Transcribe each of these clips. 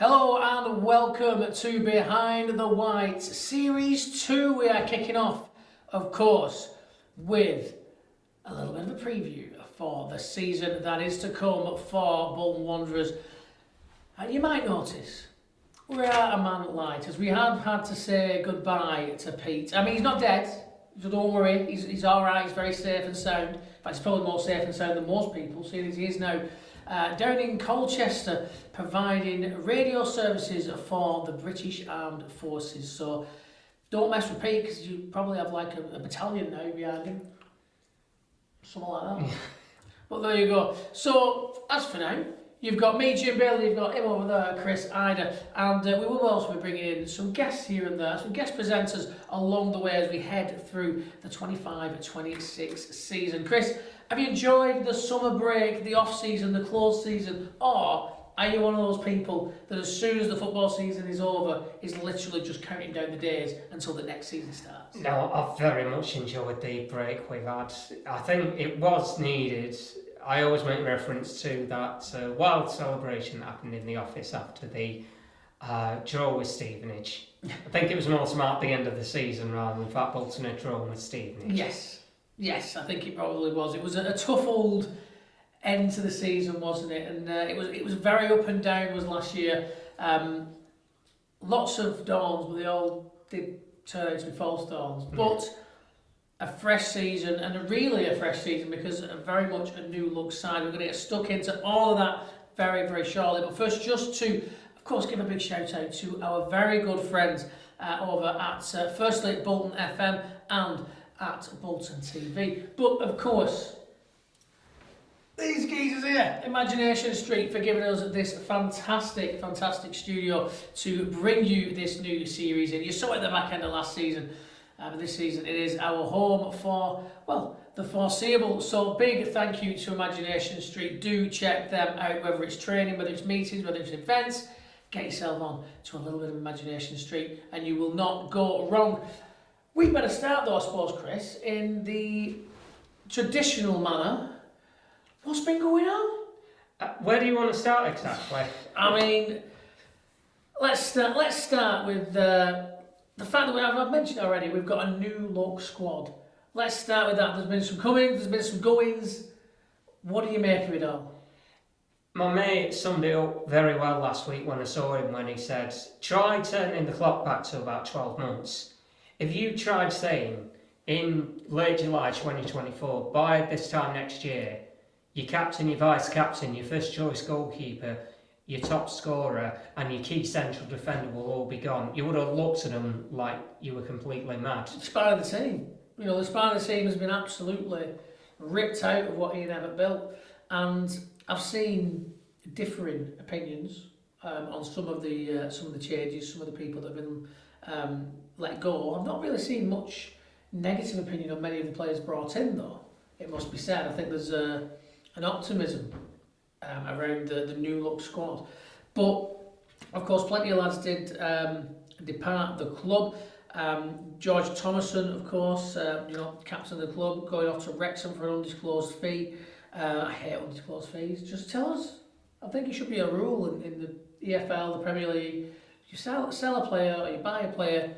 Hello and welcome to Behind the White Series 2. We are kicking off, of course, with a little bit of a preview for the season that is to come for Bolton Wanderers. And you might notice we're at a man light as we have had to say goodbye to Pete. I mean, he's not dead, so don't worry, he's alright, he's very safe and sound. In fact, he's probably more safe and sound than most people, seeing as he is now down in Colchester providing radio services for the British Armed Forces. So don't mess with Pete, because you probably have like a battalion now behind him. Something like that. But there you go. So as for now, you've got me, Jim Bailey, you've got him over there, Chris Ida, and we will also be bringing in some guests here and there, some guest presenters along the way as we head through the 25-26 season. Chris, have you enjoyed the summer break, the off-season, the close season, or are you one of those people that as soon as the football season is over is literally just counting down the days until the next season starts? No, I've very much enjoyed the break we've had. I think it was needed. I always make reference to that wild celebration that happened in the office after the draw with Stevenage. I think it was more smart at the end of the season rather than Fat Bolton had drawn with Stevenage. Yes, I think it probably was. It was a tough old end to the season, wasn't it? And it was very up and down was last year. Lots of dawns, but they all did turn out to be false dawns. But a fresh season, and really a fresh season, because very much a new look side. We're going to get stuck into all of that very, very shortly. But first, just to, of course, give a big shout out to our very good friends over at firstly Bolton FM and at Bolton TV. But of course, these geezers here, Imagination Street, for giving us this fantastic studio to bring you this new series in. You saw it at the back end of last season. But this season it is our home for, well, the foreseeable. So big thank you to Imagination Street. Do check them out, whether it's training, whether it's meetings, whether it's events. Get yourself on to a little bit of Imagination Street and you will not go wrong. We better start though, I suppose, Chris, in the traditional manner. What's been going on? Where do you want to start exactly? I mean, let's start with the fact that I've mentioned already, we've got a new look squad. Let's start with that. There's been some comings, there's been some goings. What do you make of it all? My mate summed it up very well last week when I saw him, when he said, try turning the clock back to about 12 months. If you tried saying in late July 2024, by this time next year, your captain, your vice-captain, your first-choice goalkeeper, your top scorer and your key central defender will all be gone, you would have looked at them like you were completely mad. The spine of the team. You know, the spine of the team has been absolutely ripped out of what Ian Evatt built. And I've seen differing opinions on some of the changes, some of the people that have been let go. I've not really seen much negative opinion on many of the players brought in, though, it must be said. I think there's an optimism around the new look squad. But of course plenty of lads did depart the club. George Thomason, of course, captain of the club, going off to Wrexham for an undisclosed fee. I hate undisclosed fees. Just tell us. I think it should be a rule in the EFL, the Premier League. You sell a player or you buy a player,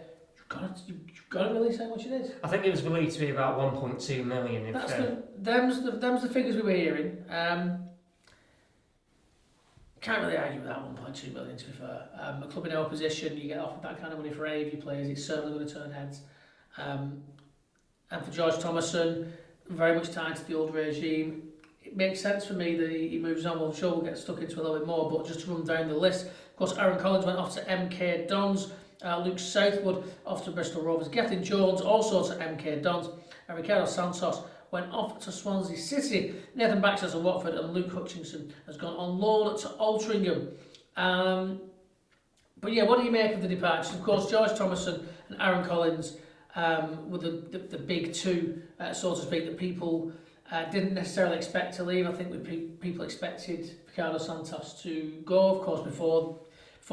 you've got to really say how much it is. I think it was believed to be about 1.2 million. Them's the figures we were hearing. Can't really argue with that 1.2 million, to be fair. A club in our position, you get offered that kind of money for any of your players, it's certainly going to turn heads. And for George Thomason, very much tied to the old regime, it makes sense for me that he moves on. Well, I'm sure we'll get stuck into a little bit more, but just to run down the list, of course, Aaron Collins went off to MK Dons, Luke Southwood off to Bristol Rovers, Gethin Jones also to MK Dons, and Ricardo Santos went off to Swansea City. Nathan Baxter to Watford and Luke Hutchinson has gone on loan to Altrincham. But yeah, what do you make of the departures? Of course, George Thomason and Aaron Collins were the big two, so to speak, that people didn't necessarily expect to leave. I think people expected Ricardo Santos to go. Of course, before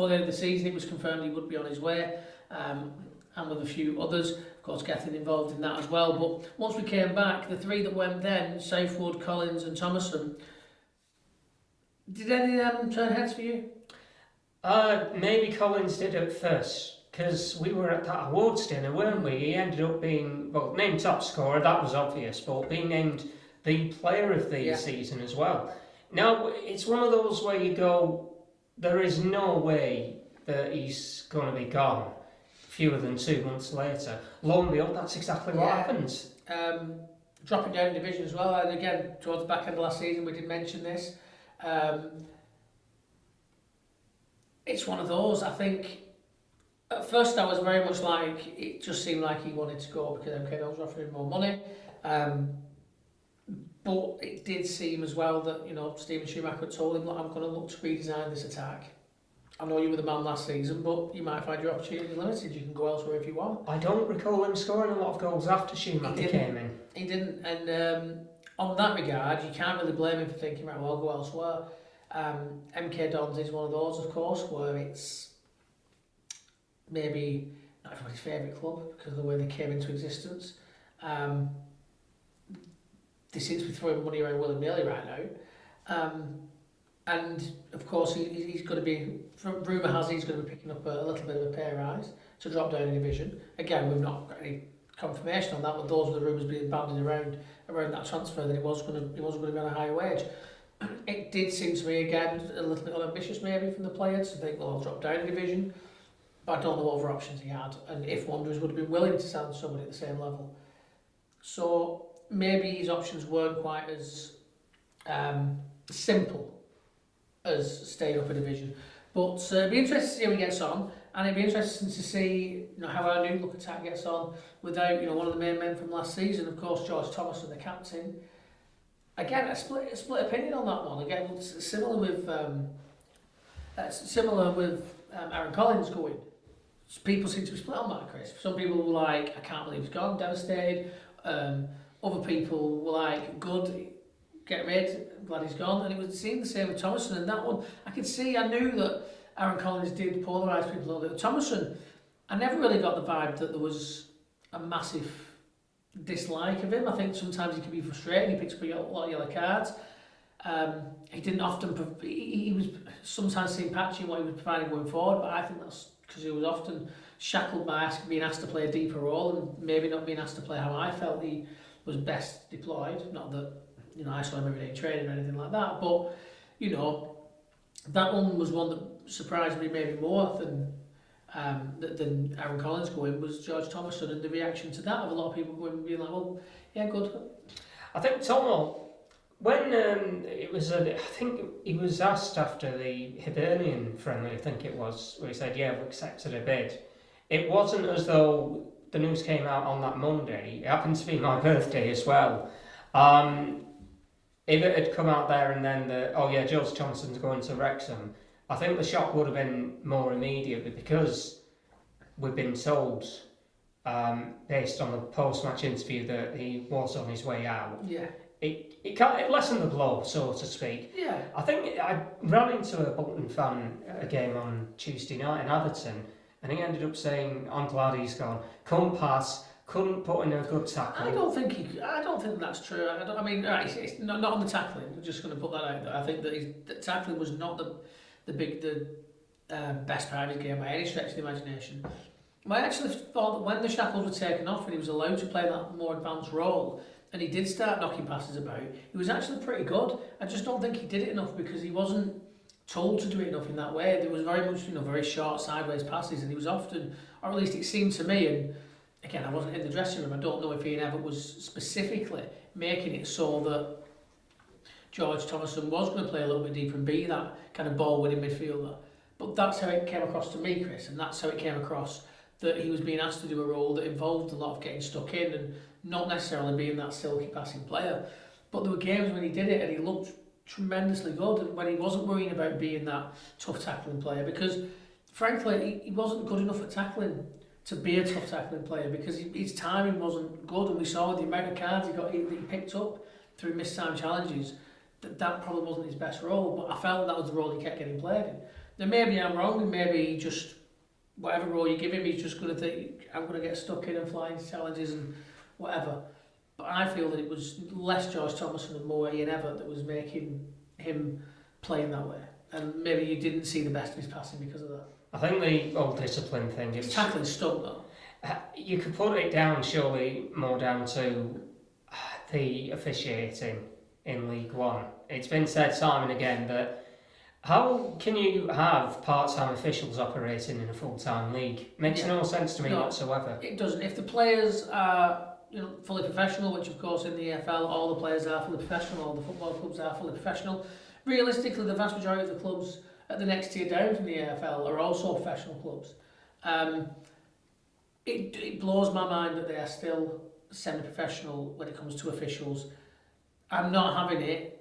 the end of the season, it was confirmed he would be on his way, and with a few others. Of course, Gethin involved in that as well. But once we came back, the three that went then, Southwood, Collins and Thomason, did any of them turn heads for you? Maybe Collins did at first, because we were at that awards dinner, weren't we? He ended up being, well, named top scorer, that was obvious, but being named the player of the season as well. Now, it's one of those where you go, there is no way that he's going to be gone fewer than 2 months later. Lo and behold, that's exactly what happens. Dropping down in division as well, and again, towards the back end of last season, we did mention this. It's one of those, I think, at first I was very much like, it just seemed like he wanted to go because MK Dons were offering more money. But it did seem as well that, Steven Schumacher told him, look, I'm going to look to redesign this attack. I know you were the man last season, but you might find your opportunities limited. You can go elsewhere if you want. I don't recall him scoring a lot of goals after Schumacher came in. He didn't, and on that regard, you can't really blame him for thinking, right, well, I'll go elsewhere. MK Dons is one of those, of course, where it's maybe not everybody's favourite club because of the way they came into existence. They seem to be throwing money around willy-nilly right now. And of course, he's going to be, rumour has he's going to be picking up a little bit of a pay rise to drop down a division. Again, we've not got any confirmation on that, but those were the rumours being banded around that transfer, that he wasn't going to be on a higher wage. It did seem to me, again, a little bit unambitious maybe from the players to think, well, I'll drop down a division. But I don't know what other options he had, and if Wanderers would have been willing to sell somebody at the same level. So maybe his options weren't quite as simple as staying up a division. But it'd be interesting to see how he gets on, and it'd be interesting to see how our new look attack gets on without one of the main men from last season, of course, George Thomas, and the captain. Again, a split opinion on that one. Again, similar with Aaron Collins going. People seem to be split on that, Chris. Some people were like, I can't believe he's gone, devastated. Other people were like, good, get rid, glad he's gone. And it was seemed the same with Thomason. And that one, I knew that Aaron Collins did polarise people a little bit. With Thomason, I never really got the vibe that there was a massive dislike of him. I think sometimes he can be frustrating. He picks up a lot of yellow cards. He didn't often. He was sometimes seen patchy in what he was providing going forward, but I think that's because he was often shackled by being asked to play a deeper role and maybe not being asked to play how I felt he was best deployed. Not that I saw him every day in training or anything like that, but that one was one that surprised me maybe more than Aaron Collins going, was George Thomason, and the reaction to that of a lot of people going being like, well, yeah, good. I think Tomo, when I think he was asked after the Hibernian friendly, I think it was, where he said, yeah, we've accepted a bid. It wasn't as though the news came out on that Monday. It happened to be my birthday as well. If it had come out there and then George Thomason's going to Wrexham, I think the shock would have been more immediate, but because we've been told, based on the post-match interview, that he was on his way out. Yeah. It lessened the blow, so to speak. Yeah. I think I ran into a Bolton fan at a game on Tuesday night in Atherton, and he ended up saying, "I'm glad he's gone. Couldn't pass, couldn't put in a good tackle." I don't think that's true. It's not on the tackling. I'm just going to put that out there. I think that the tackling was not the best part of his game by any stretch of the imagination. I actually thought that when the shackles were taken off and he was allowed to play that more advanced role, and he did start knocking passes about, he was actually pretty good. I just don't think he did it enough because he wasn't told to do it enough in that way. There was very much, very short sideways passes, and he was often, or at least it seemed to me, and again, I wasn't in the dressing room, I don't know if Ian Evatt was specifically making it so that George Thomason was going to play a little bit deeper and be that kind of ball-winning midfielder. But that's how it came across to me, Chris, and that's how it came across, that he was being asked to do a role that involved a lot of getting stuck in and not necessarily being that silky passing player. But there were games when he did it and he looked tremendously good, and when he wasn't worrying about being that tough tackling player, because frankly he wasn't good enough at tackling to be a tough tackling player, because his timing wasn't good, and we saw the amount of cards he picked up through missed time challenges that probably wasn't his best role. But I felt that was the role he kept getting played in. Now maybe I'm wrong, and maybe he just, whatever role you give him, he's just going to think, I'm going to get stuck in and fly into challenges and whatever. But I feel that it was less George Thomason and more Ian Evatt that was making him playing that way. and maybe you didn't see the best of his passing because of that. I think the old discipline thing. His tackling stunk though. You could put it down, surely, more down to the officiating in League One. It's been said time and again that how can you have part-time officials operating in a full-time league? Makes no sense to me whatsoever. It doesn't. If the players are fully professional, which of course in the EFL all the players are fully professional, all the football clubs are fully professional, realistically the vast majority of the clubs at the next tier down from the EFL are also professional clubs. It blows my mind that they are still semi-professional when it comes to officials. I'm not having it.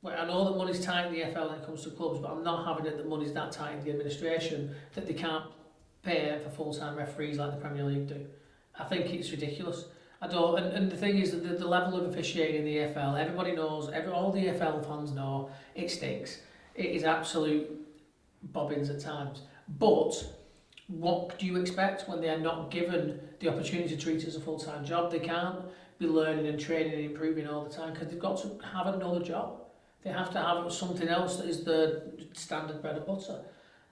Well, I know that money's tight in the EFL when it comes to clubs, but I'm not having it that money's that tight in the administration that they can't pay for full-time referees like the Premier League do. I think it's ridiculous. I don't. And the thing is that the level of officiating in the EFL, everybody knows. All the EFL fans know it stinks. It is absolute bobbins at times. But what do you expect when they are not given the opportunity to treat it as a full-time job? They can't be learning and training and improving all the time because they've got to have another job. They have to have something else that is the standard bread and butter.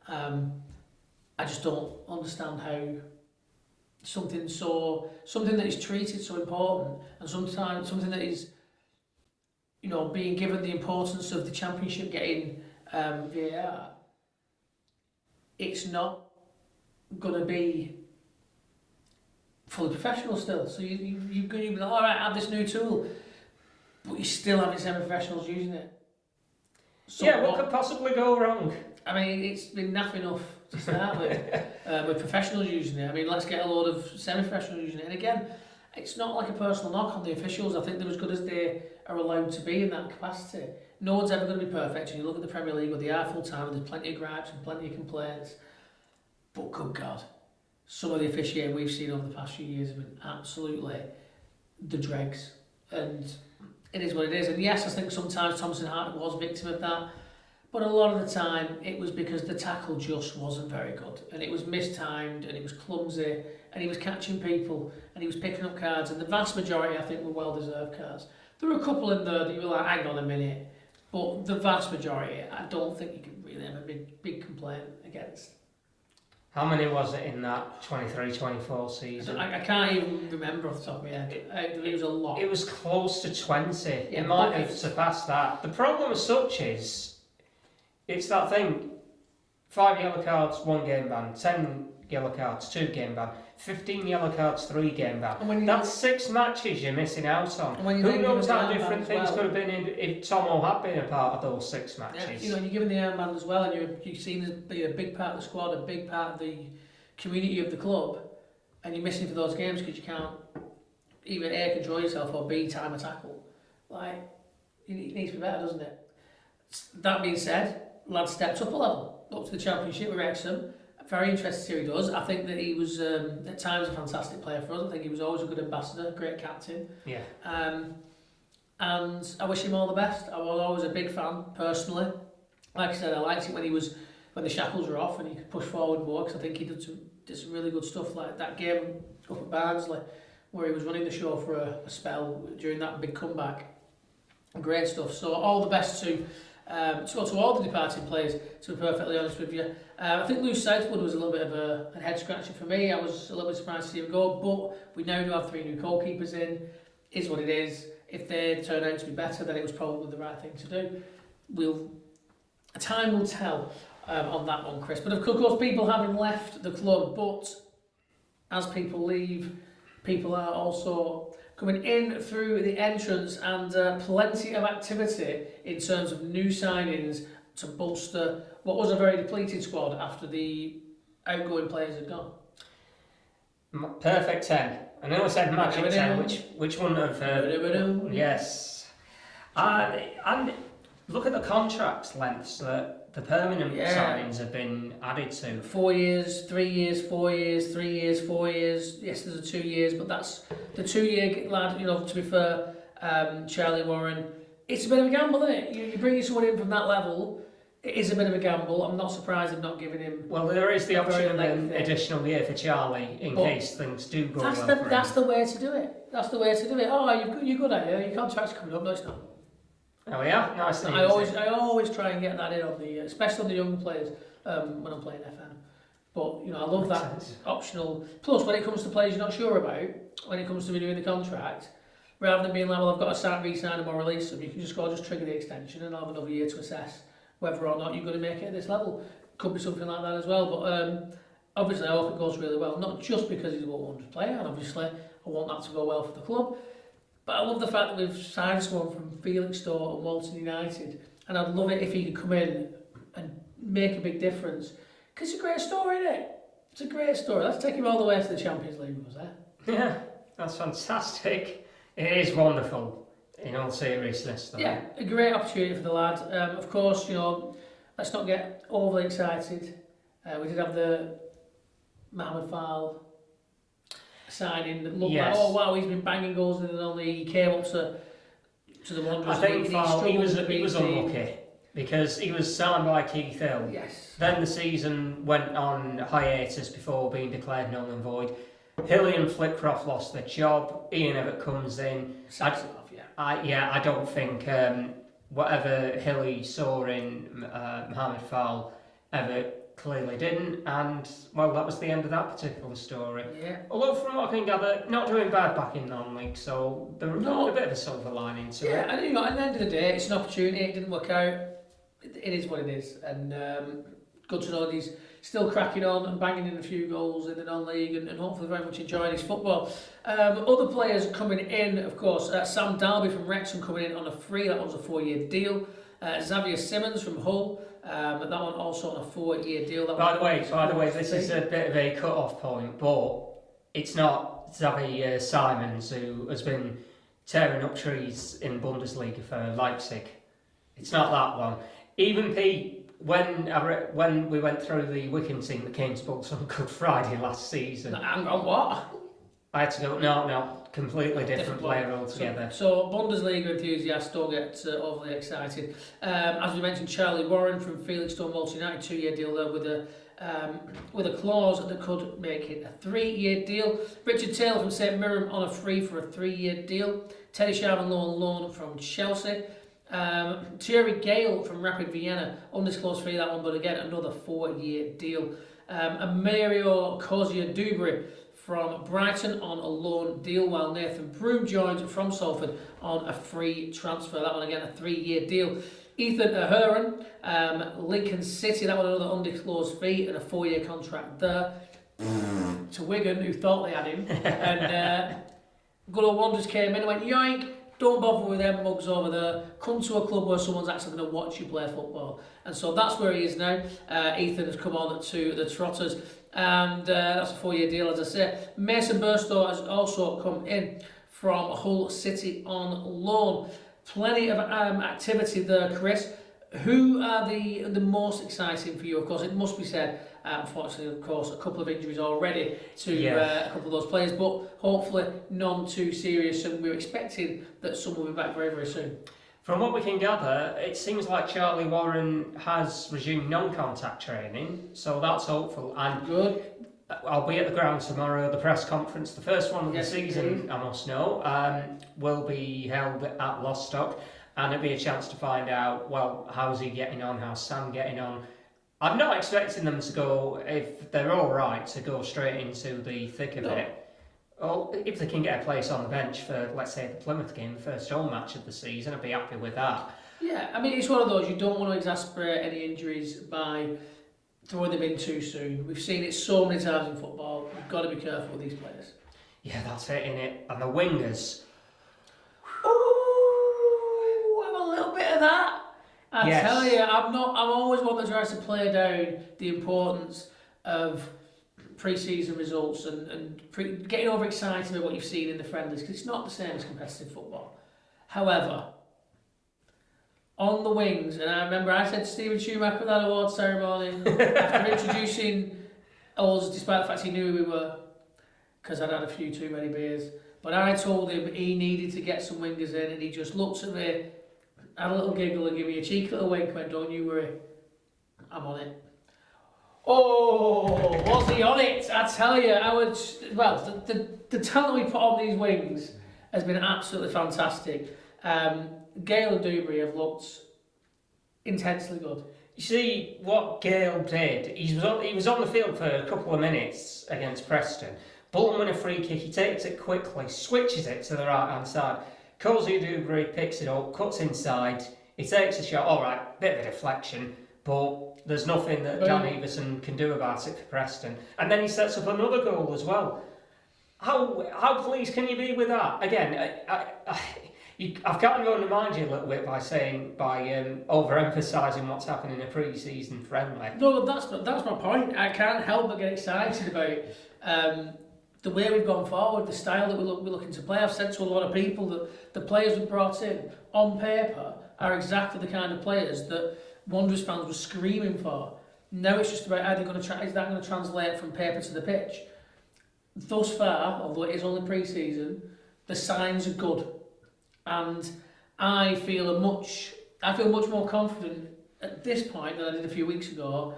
I just don't understand how something that is treated so important and sometimes something that is, being given the importance of the Championship getting VAR, it's not going to be fully professional still. So you're going to be like, all right, have this new tool, but you still having semi-professionals using it. So what could possibly go wrong? I mean, it's been naff enough to start with professionals using it. I mean, let's get a load of semi-professionals using it. And again, it's not like a personal knock on the officials. I think they're as good as they are allowed to be in that capacity. No one's ever going to be perfect. And you look at the Premier League where they are full-time and there's plenty of gripes and plenty of complaints. But good God, some of the officiating we've seen over the past few years have been absolutely the dregs. And it is what it is. And yes, I think sometimes Thompson Hart was a victim of that. But a lot of the time, it was because the tackle just wasn't very good. And it was mistimed, and it was clumsy, and he was catching people, and he was picking up cards. And the vast majority, I think, were well-deserved cards. There were a couple in there that you were like, hang on a minute. But the vast majority, I don't think you can really have a big complaint against. How many was it in that 23-24 season? I can't even remember off the top of my head. It was a lot. It was close to 20. Yeah, it might have surpassed that. The problem as such is, it's that thing, 5 yellow cards, 1 game ban, 10 yellow cards, 2 game ban, 15 yellow cards, 3 game ban. That's 6 matches you're missing out on. Who knows how different things could have been if Tomo had been a part of those 6 matches. Yeah, you're given the armband as well, and you're seen as being a big part of the squad, a big part of the community of the club, and you're missing for those games because you can't either A, control yourself, or B, time a tackle. Like, it needs to be better, doesn't it? That being said, lad stepped up a level, up to the Championship with Wrexham. Very interested to see how he does. I think that he was at times a fantastic player for us. I think he was always a good ambassador, great captain. Yeah. And I wish him all the best. I was always a big fan personally. Like I said, I liked it when the shackles were off and he could push forward more, because I think he did some really good stuff, like that game up at Barnsley where he was running the show for a spell during that big comeback. Great stuff. So all the best to all the departing players, to be perfectly honest with you. I think Lou Southwood was a little bit of a head scratcher for me. I was a little bit surprised to see him go, but we now do have 3 new goalkeepers in. Is what it is. If they turn out to be better, then it was probably the right thing to do. Time will tell on that one, Chris. But of course, people having left the club, but as people leave, people are also coming in through the entrance, and plenty of activity in terms of new signings to bolster what was a very depleted squad after the outgoing players had gone. Perfect 10. I know I said magic 10, which wouldn't have... Yes. And look at the contract lengths that the permanent signings have been added to. 4 years, 3 years, 4 years, 3 years, 4 years. Yes, there's a 2 years, but that's the 2-year lad, to be fair, Charlie Warren. It's a bit of a gamble, isn't it? You bring someone in from that level, it is a bit of a gamble. I'm not surprised they've not given him... Well, there is the option of an additional year for Charlie in case things do go well for him. That's the way to do it. That's the way to do it. Oh, you're good at it. Your contract's coming up. No, it's not. Oh yeah, nice. I always try and get that in on the, especially on the young players when I'm playing FM. But I love that optional. Plus, when it comes to players you're not sure about, when it comes to renewing the contract, rather than being like, well, I've got to re-sign them or release them, you can just trigger the extension and have another year to assess whether or not you're going to make it at this level. Could be something like that as well. But obviously, I hope it goes really well. Not just because he's a Bolton Wanderers player, and obviously, I want that to go well for the club. But I love the fact that we've signed someone from Felixstowe and Bolton United, and I'd love it if he could come in and make a big difference. Because it's a great story, isn't it? It's a great story. Let's take him all the way to the Champions League, was there? Yeah, that's fantastic. It is wonderful, in all seriousness, though. Yeah, a great opportunity for the lad. Of course, let's not get overly excited. We did have the Mohamed Fall signing that looked like, oh wow, he's been banging goals in the non-league. He came up to the Wanderers. I think he was unlucky because he was signed by Keith Hill. Yes. Then the season went on hiatus before being declared null and void. Hilly and Flitcroft lost their job. Ian Evatt comes in. I don't think whatever Hilly saw in Mohamed Fall, Evatt clearly didn't, and well, that was the end of that particular story. Yeah. Although from what I can gather, not doing bad back in non-league, so there was a bit of a silver lining to it. Yeah, and at the end of the day, it's an opportunity. It didn't work out. It is what it is, and good to know that he's still cracking on and banging in a few goals in the non-league, and hopefully very much enjoying his football. Other players coming in, of course, Sam Dalby from Wrexham coming in on a free. That was a 4-year deal. Xavier Simmons from Hull. That one also on a 4-year deal. By the way, this is a bit of a cut-off point, but it's not Xavier Simons who has been tearing up trees in Bundesliga for Leipzig. It's not that one. Even Pete, when we went through the Wycombe team that came to Bolton on Good Friday last season. Hang on, what? I had to go, no, completely different player altogether. So Bundesliga enthusiasts don't get overly excited. As we mentioned, Charlie Warren from Felixstowe Bolton United, 2-year deal there with a clause that could make it a 3-year deal. Richard Taylor from St Mirren on a free for a 3-year deal. Teddy Sharman on loan from Chelsea. Thierry Gale from Rapid Vienna, undisclosed fee that one, but again another 4-year deal. And Mario Cozier-Dubry from Brighton on a loan deal, while Nathan Broom joined from Salford on a free transfer. That one again a 3-year deal. Ethan Ahern, Lincoln City, that one another undisclosed fee and a 4-year contract there. To Wigan, who thought they had him, and good old Wanderers came in and went, yoink, don't bother with them mugs over there, come to a club where someone's actually going to watch you play football. And so that's where he is now. Ethan has come on to the Trotters, and that's a 4-year deal, as I say. Mason Burstow has also come in from Hull City on loan. Plenty of activity there, Chris. Who are the most exciting for you? Of course, it must be said, unfortunately, of course, a couple of injuries already to a couple of those players, but hopefully none too serious, and we're expecting that some will be back very, very soon. From what we can gather, it seems like Charlie Warren has resumed non-contact training, so that's hopeful. And good. I'll be at the ground tomorrow. The press conference, the first one of the season, I must know, will be held at Lostock. And it'll be a chance to find out, well, how's he getting on, how's Sam getting on. I'm not expecting them to go, if they're all right, to go straight into the thick of it. Well, if they can get a place on the bench for, let's say, the Plymouth game, the first home match of the season, I'd be happy with that. Yeah, I mean, it's one of those, you don't want to exasperate any injuries by throwing them in too soon. We've seen it so many times in football. We've got to be careful with these players. Yeah, that's it, innit? And the wingers. That I tell you, I'm always one that tries to play down the importance of pre-season results and getting overexcited with what you've seen in the friendlies, because it's not the same as competitive football. However, on the wings, and I remember I said to Stephen Schumacher at that award ceremony after introducing us, despite the fact he knew who we were, because I'd had a few too many beers, but I told him he needed to get some wingers in, and he just looked at me, had a little giggle and gave me a cheeky little wink and went, don't you worry, I'm on it. Oh, was he on it? I tell you, the talent we put on these wings has been absolutely fantastic. Gale and Dewberry have looked intensely good. You see what Gale did? He was on the field for a couple of minutes against Preston. Bolton win a free kick, he takes it quickly, switches it to the right-hand side. Cozy Dewberry picks it up, cuts inside, he takes a shot, alright, bit of a deflection, but there's nothing that Dan Everson can do about it for Preston. And then he sets up another goal as well. How pleased can you be with that? Again, I've kind of undermined you a little bit by overemphasising what's happening in a pre-season friendly. No, that's my point. I can't help but get excited about the way we've gone forward, the style that we're looking to play. I've said to a lot of people that the players we've brought in, on paper, are exactly the kind of players that Wanderers fans were screaming for. Now it's just about is that going to translate from paper to the pitch? Thus far, although it is only pre-season, the signs are good. And I feel much more confident at this point than I did a few weeks ago,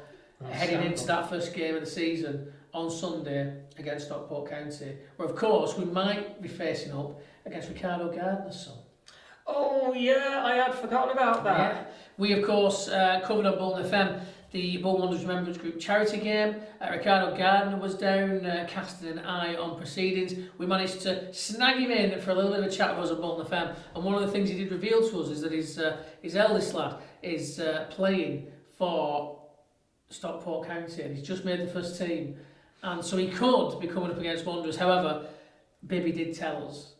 heading into that first game of the season on Sunday against Stockport County, where of course we might be facing up against Ricardo Gardner's son. Oh yeah, I had forgotten about that. Yeah. We of course covered on Bolton FM the Bolton Wanderers Remembrance Group charity game. Ricardo Gardner was down, casting an eye on proceedings. We managed to snag him in for a little bit of a chat with us on Bolton FM, and one of the things he did reveal to us is that his eldest lad is playing for Stockport County, and he's just made the first team, and so he could be coming up against Wanderers. However, Bibby did tell us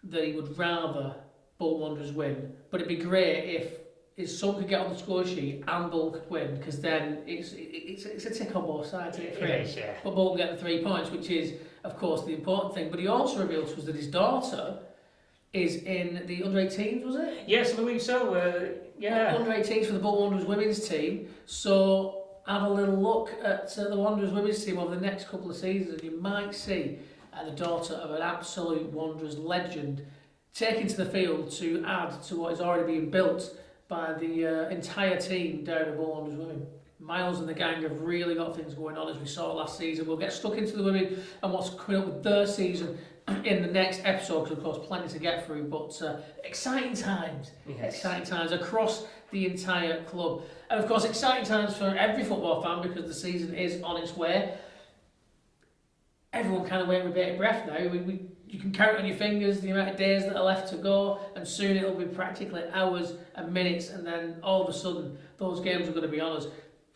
that he would rather Bolton Wanderers win, but it'd be great if his son could get on the score sheet and Bolton could win, because then it's a tick on both sides, isn't it, for him? Yeah. But Bolton get the 3 points, which is, of course, the important thing. But he also revealed to us that his daughter is in the under-18s, was it? Yes, I believe so. Yeah. Under-18s for the Bolton Wanderers women's team. So have a little look at the Wanderers women's team over the next couple of seasons, and you might see the daughter of an absolute Wanderers legend taken to the field to add to what is already being built by the entire team down at Bolton Wanderers women. Miles and the gang have really got things going on, as we saw last season. We'll get stuck into the women and what's coming up with their season in the next episode, because of course plenty to get through, but exciting times. Yes. Exciting times across the entire club. And of course exciting times for every football fan, because the season is on its way. Everyone kind of waiting with bated breath now. You can count on your fingers the amount of days that are left to go, and soon it'll be practically hours and minutes, and then all of a sudden those games are going to be on us.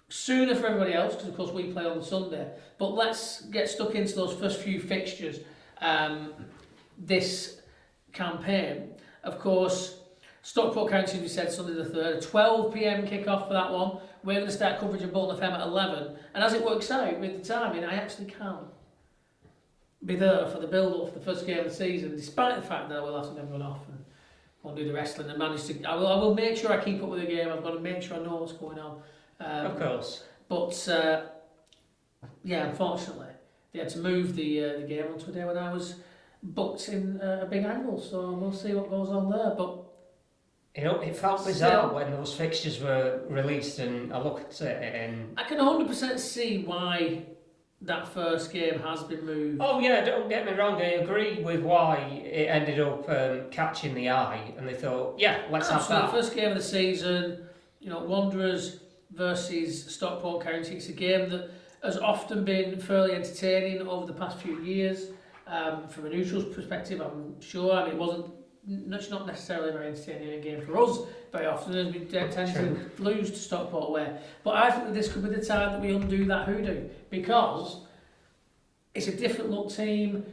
Sooner for everybody else, because of course we play on the Sunday. But let's get stuck into those first few fixtures this campaign. Of course, Stockport County, we said, Sunday the 3rd, 12 PM kick-off for that one. We're going to start coverage of Bolton FM at 11, and as it works out with the timing, I actually can't be there for the build-up for the first game of the season, despite the fact that I will have to run off and won't do the wrestling and manage to. I will make sure I keep up with the game. I've got to make sure I know what's going on. Of course. But yeah, unfortunately, they had to move the game onto a day when I was booked in a big angle. So we'll see what goes on there. But it felt bizarre when those fixtures were released, and I looked at it and I can 100% see why that first game has been moved. Oh yeah, don't get me wrong, I agree with why it ended up catching the eye, and they thought, yeah, let's have that. First game of the season, Wanderers versus Stockport County. It's a game that has often been fairly entertaining over the past few years. From a neutral's perspective, I'm sure. It's not necessarily a very entertaining game for us very often, as we tend to lose to Stockport away. But I think that this could be the time that we undo that hoodoo, because it's a different look team,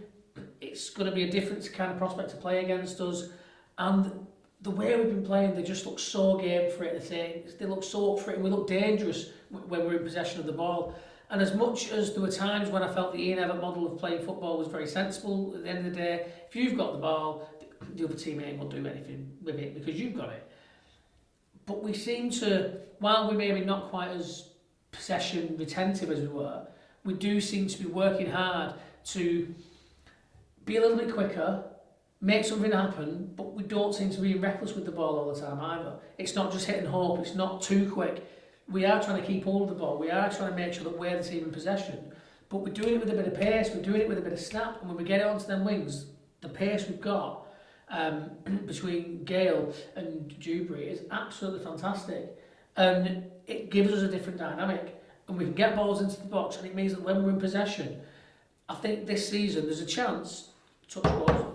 it's going to be a different kind of prospect to play against us, and the way we've been playing, they just look so game for it. They look so up for it, and we look dangerous when we're in possession of the ball. And as much as there were times when I felt the Ian Evatt model of playing football was very sensible, at the end of the day, if you've got the ball, the other team ain't going to do anything with it because you've got it. But we seem to, while we maybe not quite as possession retentive as we were, we do seem to be working hard to be a little bit quicker, make something happen, but we don't seem to be reckless with the ball all the time either. It's not just hit and hope, it's not too quick. We are trying to keep hold of the ball, we are trying to make sure that we're the team in possession, but we're doing it with a bit of pace, we're doing it with a bit of snap, and when we get it onto them wings, the pace we've got, between Gale and Dewberry is absolutely fantastic. And it gives us a different dynamic. And we can get balls into the box, and it means that when we're in possession, I think this season there's a chance, touch wood,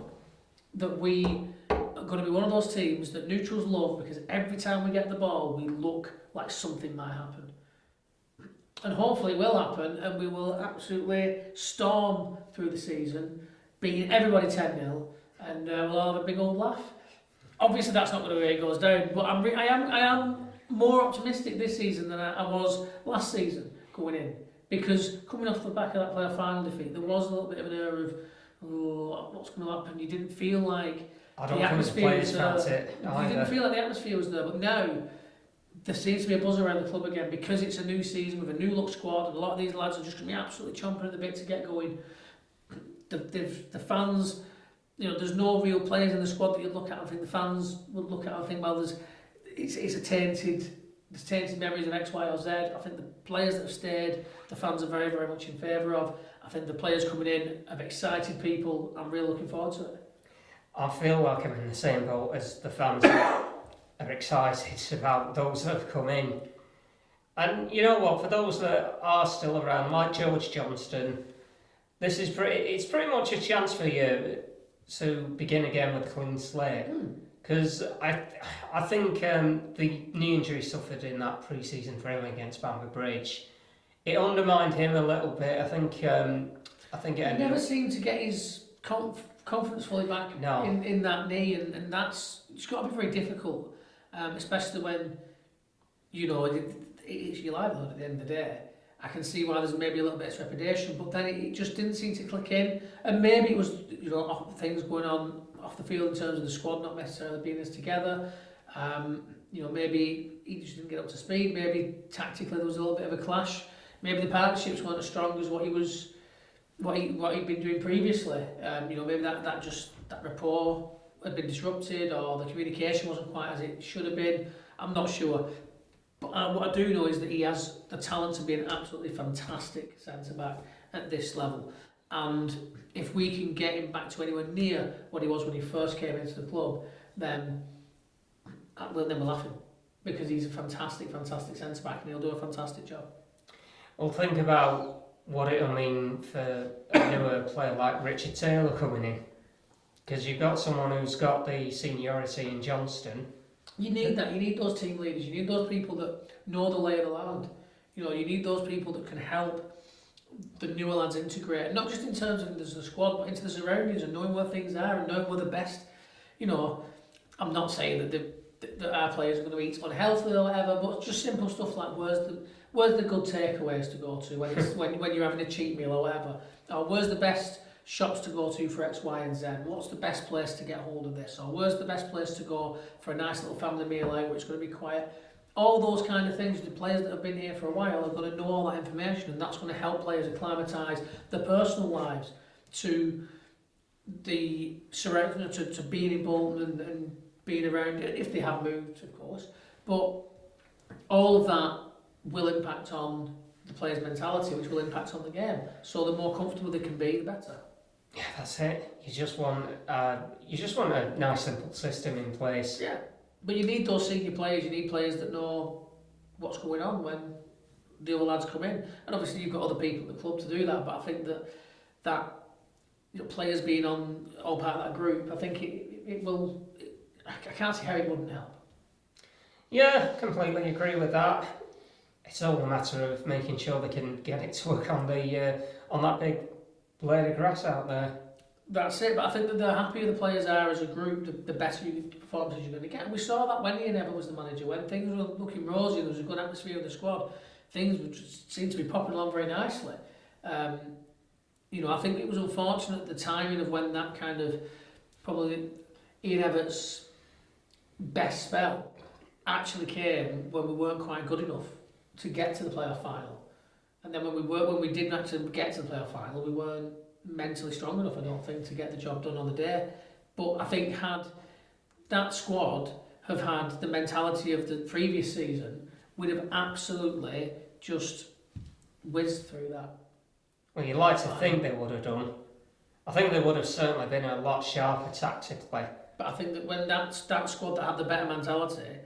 that we are going to be one of those teams that neutrals love, because every time we get the ball, we look like something might happen. And hopefully it will happen, and we will absolutely storm through the season, beating everybody 10-0, and we'll have a big old laugh. Obviously that's not going to be where it goes down, but I am more optimistic this season than I was last season going in, because coming off the back of that playoff final defeat, there was a little bit of an air of, oh, what's going to happen? You didn't feel like the atmosphere was there. You didn't feel like the atmosphere was there, but now there seems to be a buzz around the club again, because it's a new season with a new look squad, and a lot of these lads are just going to be absolutely chomping at the bit to get going. The fans, there's no real players in the squad that you'd look at and think the fans would look at and think, well, there's tainted memories of X, Y or Z. I think the players that have stayed, the fans are very, very much in favour of. I think the players coming in have excited people. I'm really looking forward to it. I feel like I'm in the same boat as the fans are excited about those that have come in. And you know what, for those that are still around, like George Johnston, it's pretty much a chance for you to begin again with a clean slate. Because I think the knee injury suffered in that pre-season for him against Bamber Bridge, it undermined him a little bit. I think it never seemed to get his confidence fully back in that knee, and it's got to be very difficult, especially when it's your livelihood at the end of the day. I can see why there's maybe a little bit of trepidation, but then it just didn't seem to click in, and maybe it was things going on off the field in terms of the squad not necessarily being as together. Maybe he just didn't get up to speed. Maybe tactically there was a little bit of a clash. Maybe the partnerships weren't as strong as what he'd been doing previously. Maybe that rapport had been disrupted, or the communication wasn't quite as it should have been. I'm not sure. But what I do know is that he has the talent to be an absolutely fantastic centre-back at this level. And if we can get him back to anywhere near what he was when he first came into the club, then we're laughing. Because he's a fantastic, fantastic centre-back, and he'll do a fantastic job. Well, think about what it'll mean for a newer player like Richard Taylor coming in. Because you've got someone who's got the seniority in Johnston. You need that. You need those team leaders. You need those people that know the lay of the land. You need those people that can help the newer lads integrate, not just in terms of the squad, but into the surroundings and knowing where things are and knowing where the best. I'm not saying that our players are going to eat unhealthily or whatever, but just simple stuff like where's the good takeaways to go to when you're having a cheat meal or whatever, or where's the best shops to go to for X, Y and Z, what's the best place to get hold of this, or where's the best place to go for a nice little family meal out where it's going to be quiet. All those kind of things, the players that have been here for a while are going to know all that information, and that's going to help players acclimatise their personal lives to the surrounding, to being in Bolton and being around it, if they have moved, of course. But all of that will impact on the players' mentality, which will impact on the game. So the more comfortable they can be, the better. Yeah, that's it. You just want a nice simple system in place. Yeah, but you need those senior players. You need players that know what's going on when the other lads come in. And obviously you've got other people at the club to do that. But I think that players being on all part of that group, I think it will. I can't see how it wouldn't help. Yeah, completely agree with that. It's all a matter of making sure they can get it to work on that big blade of grass out there. That's it, but I think that the happier the players are as a group, the better performances you're going to get. And we saw that when Ian Evatt was the manager, when things were looking rosy, there was a good atmosphere of the squad, things just seemed to be popping along very nicely. I think it was unfortunate the timing of when that kind of, probably Ian Evatt's best spell actually came when we weren't quite good enough to get to the playoff final. And then when we didn't actually get to the playoff final, we weren't mentally strong enough, I don't think, to get the job done on the day. But I think had that squad have had the mentality of the previous season, we'd have absolutely just whizzed through that. Well, you'd like to think they would have done. I think they would have certainly been a lot sharper tactically. But I think that when that squad that had the better mentality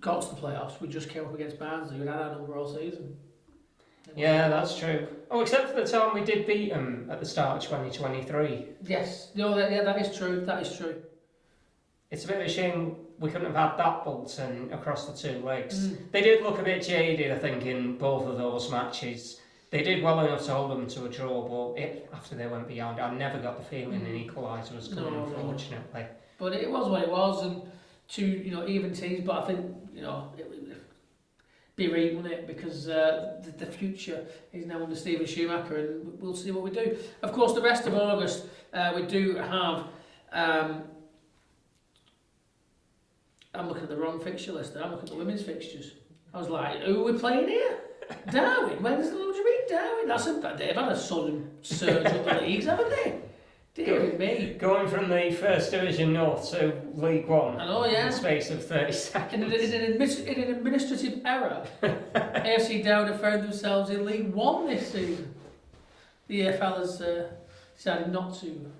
got to the playoffs, we just came up against Barnsley, who had our number all season. Yeah, that's true. Oh, except for the time we did beat them at the start of 2023. Yes, no, that is true. That is true. It's a bit of a shame we couldn't have had that Bolton across the 2 legs. Mm. They did look a bit jaded, I think, in both of those matches. They did well enough to hold them to a draw, but after they went beyond, I never got the feeling an equaliser was coming, unfortunately. But it was what it was, and 2 even teams. But I think it would be right, wouldn't it? Because the future is now under Steven Schumacher, and we'll see what we do. Of course, the rest of August we do have. I'm looking at the wrong fixture list there. I'm looking at the women's fixtures. I was like, who are we playing here? Darwin. When's the Luge meet Darwin? They've had a sudden surge up the leagues, haven't they? Dear me. Going from the First Division North to League One I know, yeah. in the space of 30 seconds. In an administrative error, AFC Down have found themselves in League One this season. The EFL has decided not to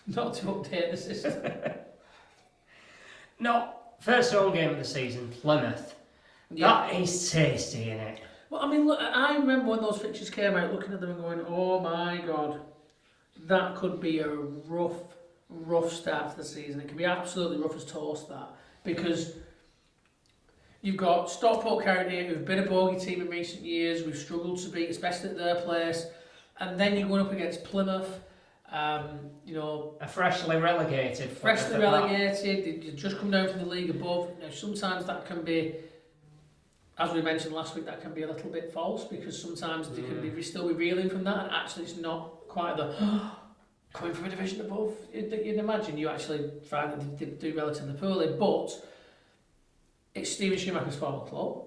update the system. No, first home game of the season, Plymouth. Yeah. That is tasty, innit? Well, I mean, look, I remember when those fixtures came out, looking at them and going, oh my God, that could be a rough start to the season. It can be absolutely rough as toast, that. Because you've got Stockport County, who've been a bogey team in recent years, we've struggled to beat, especially at their place. And then you're going up against Plymouth, a freshly relegated. They've just come down from the league above. Now, sometimes that can be, as we mentioned last week, that can be a little bit false, because sometimes they can still be reeling from that, and actually it's not quite the coming from a division above. You'd imagine you actually find that they do relatively poorly, but it's Steven Schumacher's former club,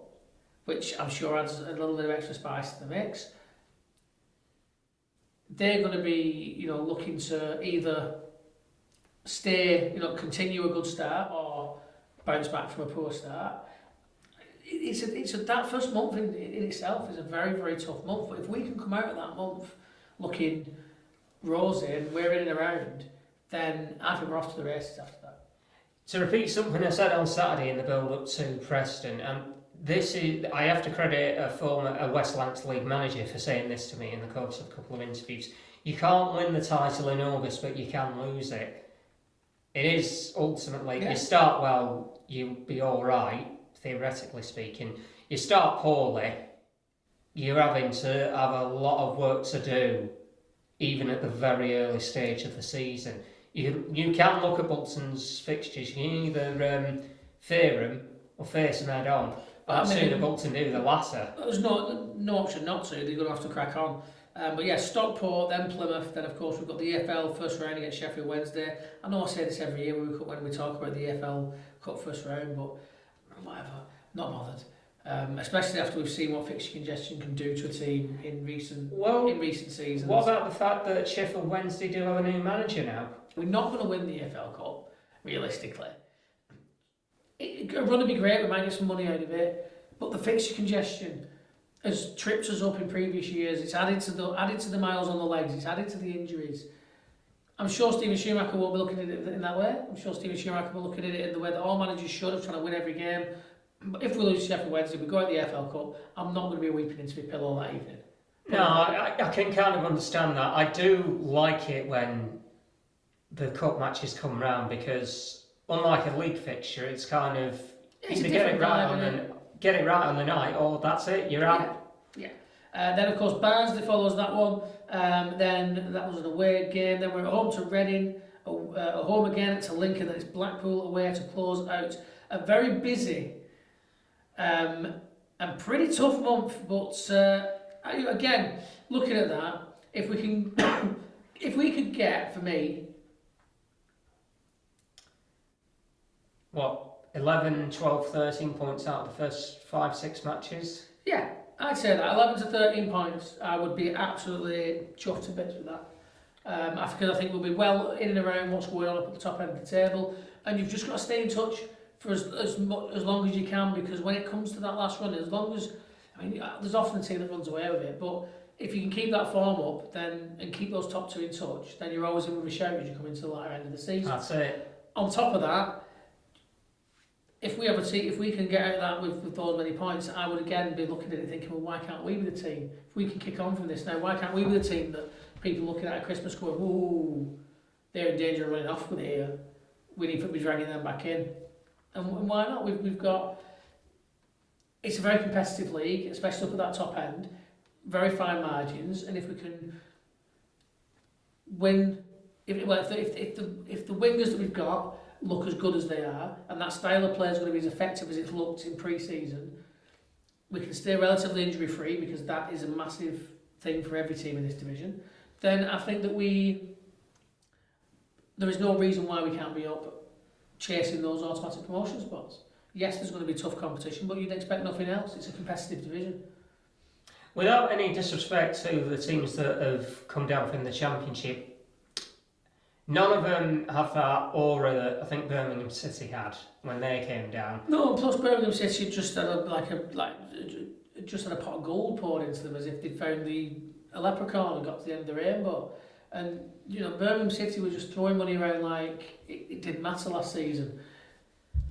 which I'm sure adds a little bit of extra spice to the mix. They're going to be, looking to either stay, continue a good start or bounce back from a poor start. That first month in itself is a very, very tough month. But if we can come out of that month looking rosy and we're in and around, then I think we're off to the races after that. To repeat something I said on Saturday in the build-up to Preston, I have to credit a West Lancs League manager for saying this to me in the course of a couple of interviews. You can't win the title in August, but you can lose it. It is ultimately, you start well, you'll be alright, theoretically speaking. You start poorly, you're having to have a lot of work to do, even at the very early stage of the season. You can look at Bolton's fixtures, you can either fear them or face them head on. I'd sooner Bolton do the latter. There's no option not to. They're going to have to crack on. But yeah, Stockport, then Plymouth, then of course we've got the EFL first round against Sheffield Wednesday. I know I say this every year when we talk about the EFL Cup first round, but whatever, not bothered. Especially after we've seen what fixture congestion can do to a team in recent seasons. What about the fact that Sheffield Wednesday do have a new manager now? We're not going to win the EFL Cup, realistically. A run would be great, we might get some money out of it, but the fixture congestion has tripped us up in previous years. It's added to the miles on the legs, it's added to the injuries. I'm sure Steven Schumacher won't be looking at it in that way. I'm sure Steven Schumacher will be looking at it in the way that all managers should, of trying to win every game. But if we lose Sheffield Wednesday, we go at the EFL Cup, I'm not going to be weeping into my pillow that evening. No, I can kind of understand that. I do like it when the cup matches come round, because unlike a league fixture, it's kind of either get it right on the night, or that's it, you're out. Yeah. Then of course Barnsley follows that one. Then that was an away game. Then we're at home to Reading, home again to Lincoln. Then it's Blackpool away to close out a very busy and pretty tough month. But again, looking at that, if we could get, for me, what, 11, 12, 13 points out of the first 5-6 matches? Yeah, I'd say that. 11 to 13 points, I would be absolutely chuffed to bits with that. Because I think we'll be well in and around what's going on up at the top end of the table. And you've just got to stay in touch for as long as you can, because when it comes to that last run, there's often a team that runs away with it, but if you can keep that form up and keep those top two in touch, then you're always in with a shout as you come into the latter end of the season. That's it. on top of that, if we have a team, if we can get out of that with those many points, I would again be looking at it thinking, well, why can't we be the team? If we can kick on from this now, why can't we be the team that people looking at Christmas going, ooh, they're in danger of running off with it here. We need to be dragging them back in. And why not? We've got, it's a very competitive league, especially up at that top end, very fine margins, and if we can win, if the wingers that we've got look as good as they are, and that style of play is going to be as effective as it's looked in pre-season, we can stay relatively injury-free, because that is a massive thing for every team in this division, then I think that there is no reason why we can't be up chasing those automatic promotion spots. Yes, there's going to be tough competition, but you'd expect nothing else. It's a competitive division. Without any disrespect to the teams that have come down from the Championship, none of them have that aura that I think Birmingham City had when they came down. No, plus Birmingham City just had just had a pot of gold poured into them, as if they'd found a leprechaun and got to the end of the rainbow. And Birmingham City were just throwing money around like it didn't matter last season.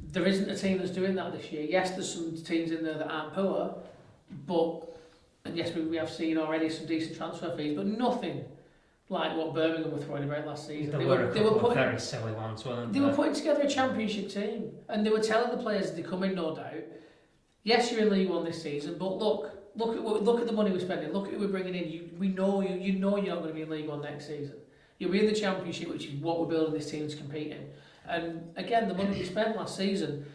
There isn't a team that's doing that this year. Yes, there's some teams in there that aren't poor, and yes, we have seen already some decent transfer fees, but nothing like what Birmingham were throwing about last season. They were putting very silly ones, weren't they? They were putting together a Championship team, and they were telling the players as they come in, no doubt, yes, you're in League One this season, but look at the money we're spending. Look at who we're bringing in. You know you're not going to be in League One next season. You'll be in the Championship, which is what we're building this team to compete in. And again, the money we spent last season,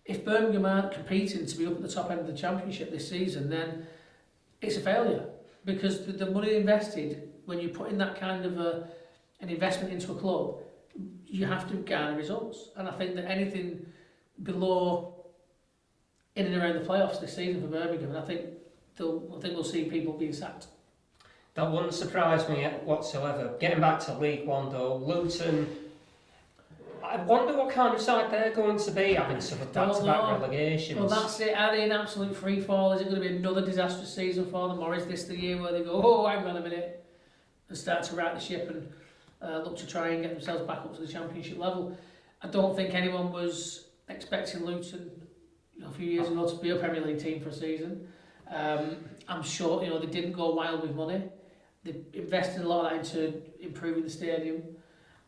if Birmingham aren't competing to be up at the top end of the Championship this season, then it's a failure, because the money invested, when you put in that kind of an investment into a club, you have to garner results. And I think that anything below in and around the playoffs this season for Birmingham, and I think we'll see people being sacked. That wouldn't surprise me whatsoever. Getting back to League One though, Luton, I wonder what kind of side they're going to be, having suffered back-to-back relegations. Well, that's it. Are they in absolute free fall? Is it going to be another disastrous season for them, or is this the year where they go, oh, hang on a minute, and start to right the ship and look to try and get themselves back up to the Championship level? I don't think anyone was expecting Luton a few years ago to be a Premier League team for a season. I'm sure they didn't go wild with money. They invested a lot of that into improving the stadium.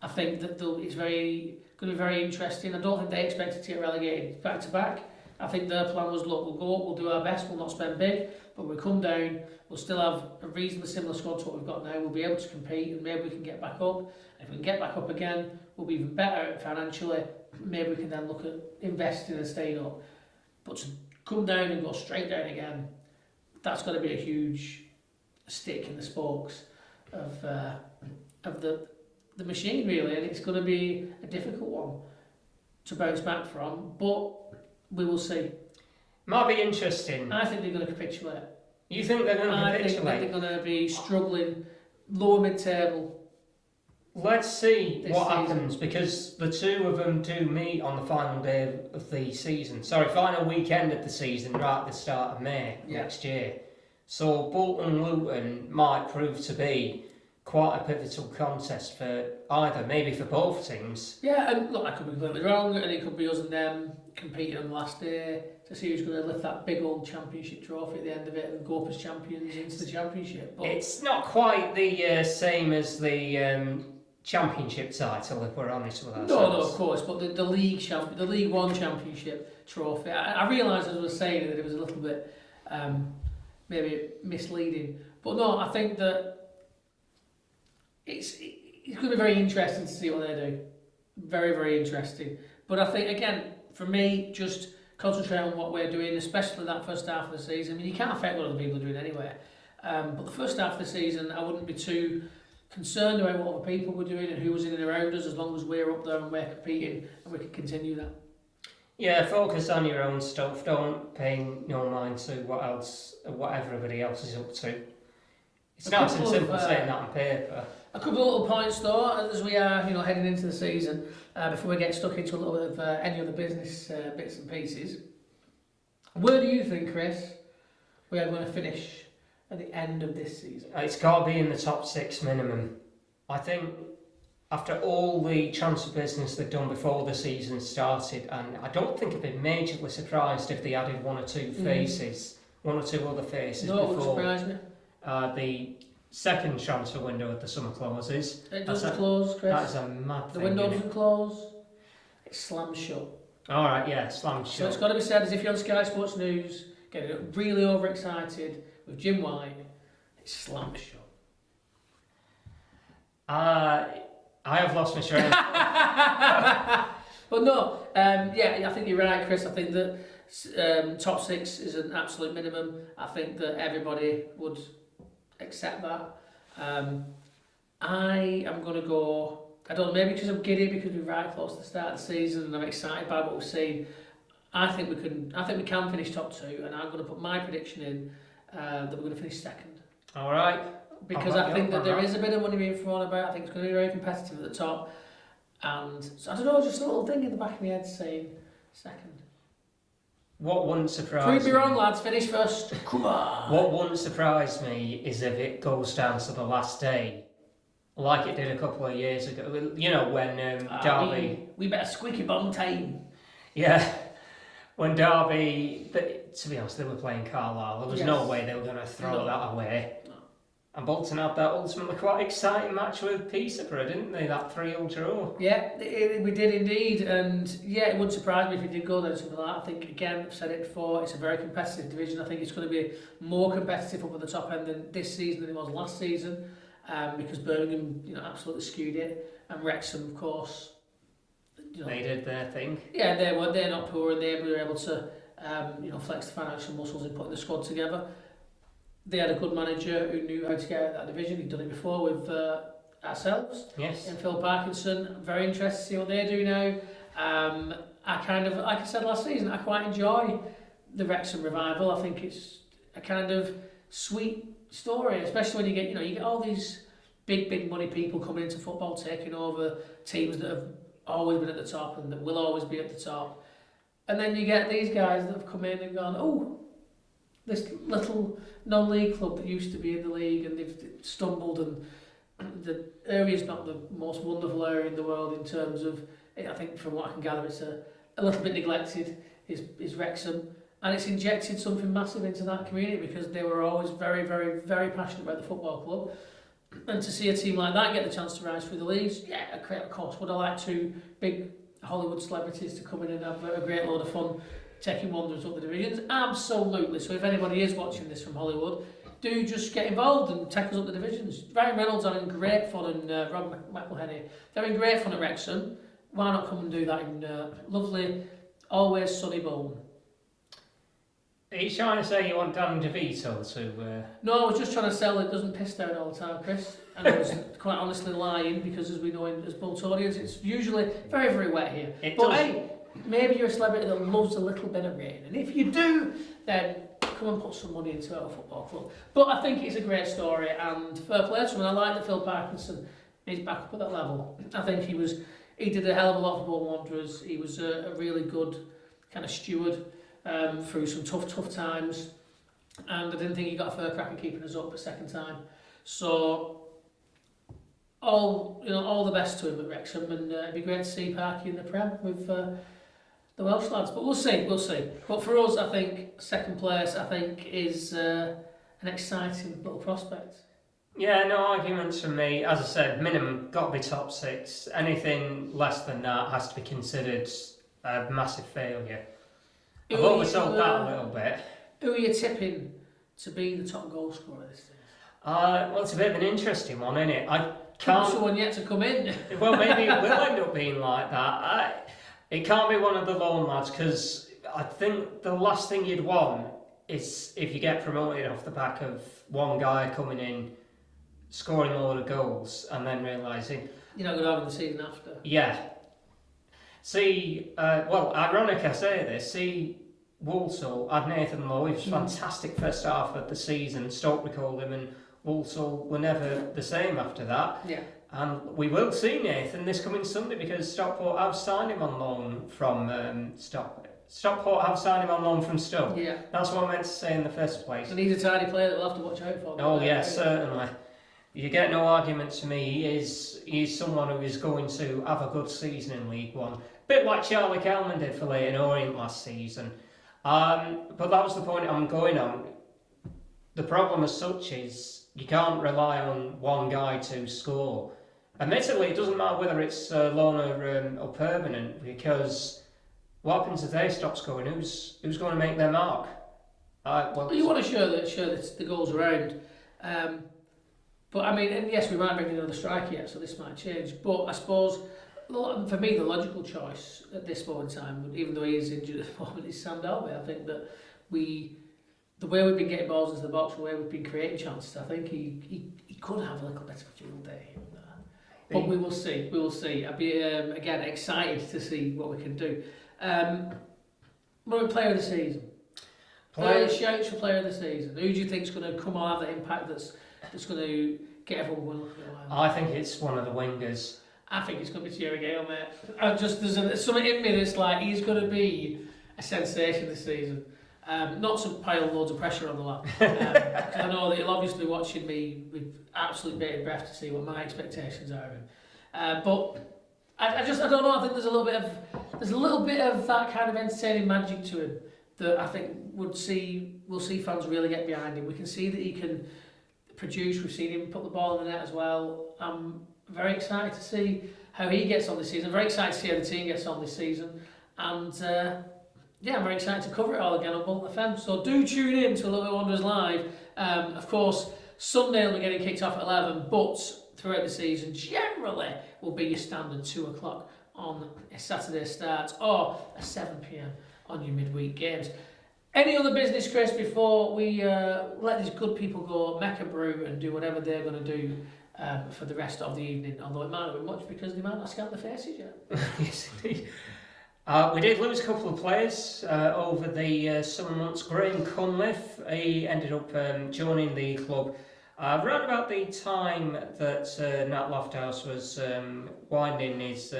I think that it's going to be very interesting. I don't think they expected to get relegated back to back. I think their plan was, look, we'll go up, we'll do our best, we'll not spend big, but we'll come down, we'll still have a reasonably similar squad to what we've got now, we'll be able to compete, and maybe we can get back up. If we can get back up again, we'll be even better financially. Maybe we can then look at investing and staying up. But to come down and go straight down again, that's got to be a huge stick in the spokes of the machine, really, and it's going to be a difficult one to bounce back from, but we will see. Might be interesting. I think they're going to capitulate. You think they're going to capitulate? I think they're going to be struggling, lower mid-table. Let's see what season happens, because the two of them do meet on the final day of the season. Sorry, final weekend of the season, right at the start of May next year. So Bolton Luton might prove to be quite a pivotal contest for either, maybe for both teams. Yeah, and look, I could be completely wrong, and it could be us and them competing on the last day to see who's going to lift that big old Championship trophy at the end of it and go up as champions into the Championship. But it's not quite the same as the Championship title, if we're honest with ourselves. No, of course, but the League One Championship trophy. I realised as I was saying that it was a little bit maybe misleading, but no, I think that it's going to be very interesting to see what they do. Very, very interesting. But I think, again, for me, just concentrate on what we're doing, especially that first half of the season. I mean, you can't affect what other people are doing anyway. But the first half of the season, I wouldn't be too concerned about what other people were doing and who was in and around us, as long as we're up there and we're competing and we can continue that. Yeah, focus on your own stuff. Don't pay no mind to what everybody else is up to. It's not so simple saying that on paper. A couple of little points though, as we are, heading into the season, before we get stuck into a little bit of any other business bits and pieces. Where do you think, Chris, we are going to finish at the end of this season? It's got to be in the top 6 minimum. I after all the transfer business they'd done before the season started, and I don't think I'd be majorly surprised if they added one or two other faces No, it wouldn't before surprise me. the second transfer window of the summer closes. It doesn't close, Chris. That is a mad The thing. window isn't it? doesn't close. It slams shut. All right, yeah, slam So shut. it's got to be said, as if you're on Sky Sports News, getting really overexcited with Jim White, it slams shut. I have lost my train. But no, I think you're right, Chris. I think that top 6 is an absolute minimum. I think that everybody would accept that. I am going to go, I don't know, maybe because I'm giddy because we're right close to the start of the season and I'm excited by what we've seen. I think we can finish top 2, and I'm going to put my prediction in that we're going to finish second. All right. Because I think that there is a bit of money being thrown about. I think it's going to be very competitive at the top. And so, I don't know, just a little thing in the back of my head saying second. What wouldn't surprise Prove me me? wrong, lads. Finish first. Come on. What wouldn't surprise me is if it goes down to the last day, like it did a couple of years ago. You know, when Derby... We better squeaky bum time. Yeah. When Derby... to be honest, they were playing Carlisle. There was no Yes. way they were going to throw that away. No. And Bolton had that ultimately quite exciting match with Peterborough, didn't they? That 3-0 draw. Yeah, we did indeed. And yeah, it wouldn't surprise me if it did go down something like that. I think, again, I've said it before, it's a very competitive division. I think it's going to be more competitive up at the top end than this season than it was last season. Because Birmingham, absolutely skewed it. And Wrexham, of course, They did their thing. Yeah, they're not poor, and they were able to flex the financial muscles in putting the squad together. They had a good manager who knew how to get out of that division. He'd done it before with ourselves. Yes. And Phil Parkinson. Very interested to see what they do now. I kind of, like I said last season, I quite enjoy the Wrexham revival. I think it's a kind of sweet story, especially when you get all these big money people coming into football, taking over teams that have always been at the top and that will always be at the top. And then you get these guys that have come in and gone, oh, this little non-league club that used to be in the league, and they've stumbled, and the area's not the most wonderful area in the world in terms of, I think from what I can gather, it's a little bit neglected, is Wrexham, and it's injected something massive into that community because they were always very, very, very passionate about the football club. And to see a team like that get the chance to rise through the leagues, yeah, of course. Would I like 2 big Hollywood celebrities to come in and have a great load of fun taking Wanderers up the divisions? Absolutely. So if anybody is watching this from Hollywood, do just get involved and take us up the divisions. Ryan Reynolds are in great fun, and Rob McElhenney, they're in great fun at Wrexham. Why not come and do that in lovely, always sunny Bolton? Are you trying to say you want Dan DeVito to... No, I was just trying to sell it doesn't piss down all the time, Chris. And I was quite honestly lying because, as we know as Boltonians, it's usually very, very wet here. Hey, maybe you're a celebrity that loves a little bit of rain. And if you do, then come and put some money into our football club. But I think it's a great story, and fair play to him. And I like that Phil Parkinson is back up at that level. I think he did a hell of a lot for Bolton Wanderers. He was a really good kind of steward through some tough times, and I didn't think he got a fair crack at keeping us up a second time. So all the best to him at Wrexham, and it'd be great to see Parky in the Prem with the Welsh lads. But we'll see. But for us, I think second place, is an exciting little prospect. Yeah, no arguments from me. As I said, minimum got to be top 6. Anything less than that has to be considered a massive failure. I've oversold that a little bit. Who are you tipping to be the top goal scorer this season? Well, it's a bit of an interesting one, isn't it? I Can't can't... someone yet to come in? Well, maybe it will end up being like that. It can't be one of the lone lads, because I think the last thing you'd want is if you get promoted off the back of one guy coming in, scoring a load of goals, and then realising... You're not going to have the season after. Yeah. See, ironic I say this, see Walsall had Nathan Lowe. He was fantastic first half of the season. Stoke recalled him, and Walsall were never the same after that. Yeah. And we will see Nathan this coming Sunday, because Stockport have signed him on loan from Stockport have signed him on loan from Stoke. Yeah. That's what I meant to say in the first place. And he's a tidy player that we'll have to watch out for. Oh yes, certainly. You get no arguments from me. He's someone who is going to have a good season in League One. Bit like Charlie Kelman did for Leyton Orient last season. But that was the point I'm going on. The problem as such is you can't rely on one guy to score. Admittedly, it doesn't matter whether it's loan or permanent, because what happens if they stop scoring? Who's going to make their mark? Well, you want to show that the goals around. But I mean, and yes, we might bring another striker yet, so this might change. But I suppose, for me, the logical choice at this moment in time, even though he is injured at the moment, is Sam Dalby. I think that the way we've been getting balls into the box, the way we've been creating chances, I think he could have a little bit of a field day. But we will see. We will see. I'd be again excited to see what we can do. Player of the season. Shouts for player of the season. Who do you think is going to come on, have the impact that's going to get everyone looking at? I think it's one of the wingers. I think it's going to be Thierry Gale, mate. There's something in me that's like he's going to be a sensation this season. Not to pile loads of pressure on the lad, because I know that he'll obviously be watching me with absolute bated breath to see what my expectations are of him. But I don't know. I think there's a little bit of that kind of entertaining magic to him that I think we'll see fans really get behind him. We can see that he can produce. We've seen him put the ball in the net as well. I'm very excited to see how he gets on this season. I'm very excited to see how the team gets on this season, and I'm very excited to cover it all again on Bolton FM. So do tune in to Little Wanderers Live. Of course, Sunday will be getting kicked off at 11, but throughout the season, generally, will be your standard 2 o'clock on a Saturday start or a 7 p.m. on your midweek games. Any other business, Chris, before we let these good people go make a brew and do whatever they're going to do for the rest of the evening, although it might not be much because they might not scan their faces yet. Yes, indeed. We did lose a couple of players over the summer months. Graham Cunliffe, he ended up joining the club around about the time that Nat Lofthouse was winding his...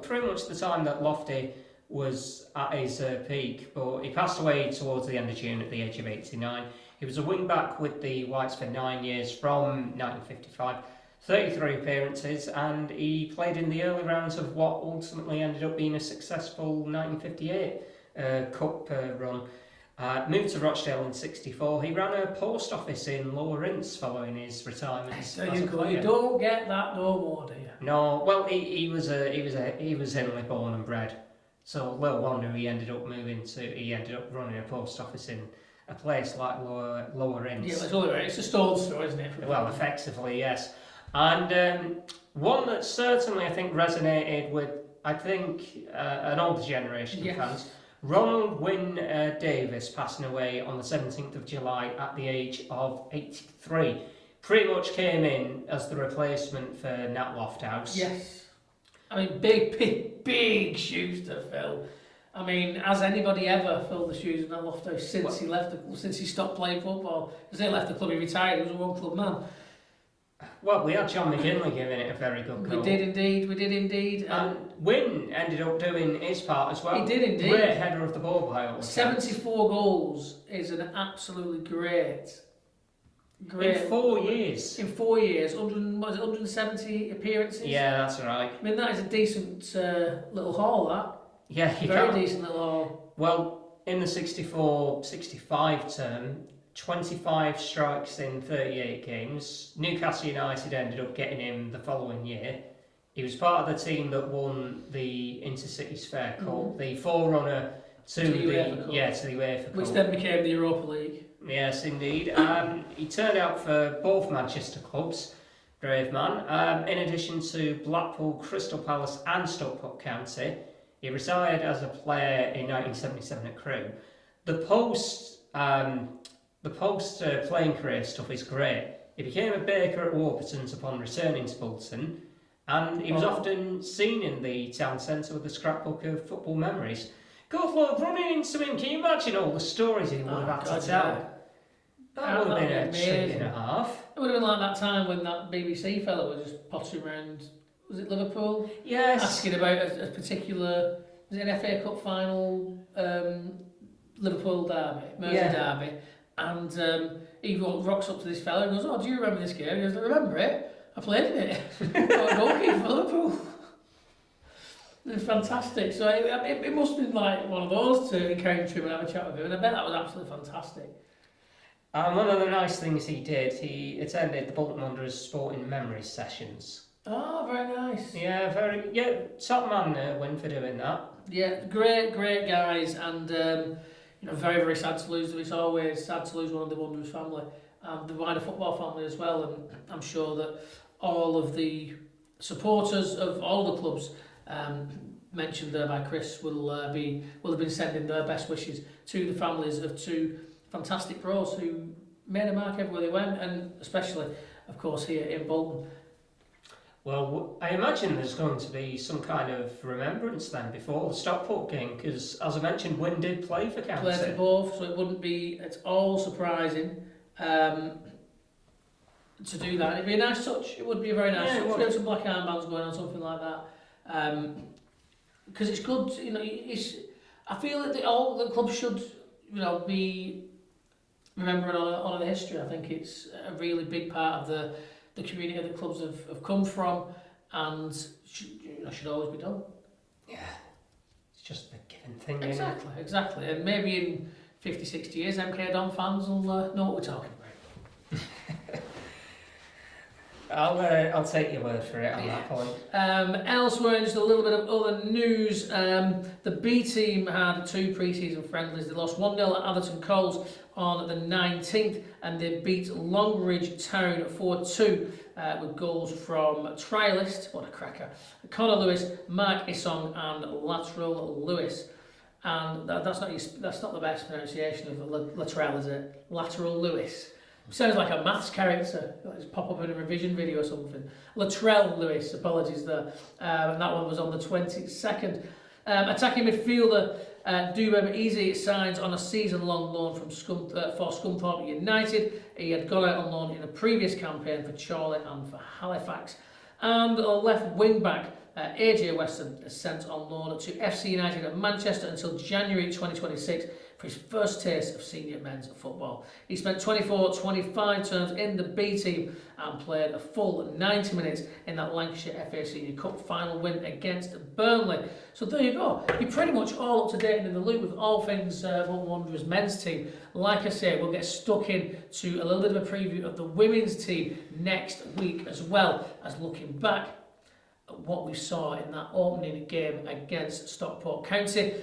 pretty much the time that Lofty was at his peak, but he passed away towards the end of June at the age of 89. He was a wing-back with the Whites for 9 years from 1955. 33 appearances, and he played in the early rounds of what ultimately ended up being a successful 1958 Cup run. Moved to Rochdale in '64. He ran a post office in Lower Ince following his retirement. So you don't get that no more, do you? No, well he was Henley born and bred. So little wonder he ended up running a post office in a place like Lower Ince. Yeah, it's a stone's throw, isn't it? Well, effectively, yes. And one that certainly I think resonated with, an older generation of fans. Ronald Wynne Davis passing away on the 17th of July at the age of 83. Pretty much came in as the replacement for Nat Lofthouse. Yes. I mean, big shoes to fill. I mean, has anybody ever filled the shoes of Nat Lofthouse since he stopped playing football? Because they left the club, he retired, he was a one-club man. Well, we had John McGinley giving it a very good goal. We did indeed. And Wynne ended up doing his part as well. He did indeed. Great header of the ball by all 74 goals is an absolutely great. In 4 years. In 4 years, 170 appearances? Yeah, that's right. I mean, that is a decent little haul, that. Yeah, Very decent little haul. Well, in the 64-65 term, 25 strikes in 38 games. Newcastle United ended up getting him the following year. He was part of the team that won the Intercities Fair Cup, the forerunner to the UEFA Cup. Which then became the Europa League. Yes, indeed. He turned out for both Manchester clubs, brave man. In addition to Blackpool, Crystal Palace and Stockport County, he retired as a player in 1977 at Crewe. The post playing career stuff is great. He became a baker at Warburton's upon returning to Bolton, and he was often seen in the town centre with a scrapbook of football memories. Good Lord, running into him, can you imagine all the stories he would have had to tell? That would have been a treat and a half. It would have been like that time when that BBC fella was just pottering around, was it Liverpool? Yes. Asking about a particular, was it an FA Cup final, Liverpool derby, Mersey derby, And he rocks up to this fella and goes, "Oh, do you remember this game?" He goes, "I remember it. I played in it. I was a goalkeeper for Liverpool." It's fantastic. So it must have been like one of those two encourage him and have a chat with him, and I bet that was absolutely fantastic. And one of the nice things he did, he attended the Bolton Wanderers Sporting Memories sessions. Oh, very nice. Yeah, top man win for doing that. Yeah, great guys, and very, very sad to lose them. It's always sad to lose one of the Wanderers family, and the wider football family as well. And I'm sure that all of the supporters of all the clubs mentioned there by Chris will have been sending their best wishes to the families of two fantastic pros who made a mark everywhere they went, and especially, of course, here in Bolton. Well, I imagine there's going to be some kind of remembrance then before the Stockport game, because as I mentioned, Wynne did play for County. Played for both, so it wouldn't be at all surprising to do that. It'd be a nice touch. It would be a very nice touch. Get some black armbands going on, something like that. Because it's good, I feel that all the clubs should, be remembering on the history. I think it's a really big part of the community that clubs have come from, and should always be done. Yeah, it's just a given thing. Exactly. And maybe in 50, 60 years, MK Don fans will know what we're talking about. I'll take your word for it on that point. Elsewhere, just a little bit of other news. The B team had 2 pre-season friendlies. They lost 1-0 at Atherton Coles on the 19th, and they beat Longridge Town 4-2 with goals from trialist, what a cracker, Connor Lewis, Mark Isong and Lateral Lewis. And that's not the best pronunciation of Lateral, is it? Lateral Lewis. Sounds like a maths character. Just pop up in a revision video or something. Latrell Lewis, apologies there. And that one was on the 22nd. Attacking midfielder Dubem Easy signs on a season-long loan from for Scunthorpe United. He had gone out on loan in a previous campaign for Chorley and for Halifax. And a left wing-back AJ Weston is sent on loan to FC United at Manchester until January 2026 for his first taste of senior men's football. He spent 24-25 terms in the B team and played a full 90 minutes in that Lancashire FA Senior Cup final win against Burnley. So there you go. You're pretty much all up to date and in the loop with all things Bolton Wanderers men's team. Like I say, we'll get stuck into a little bit of a preview of the women's team next week, as well as looking back at what we saw in that opening game against Stockport County.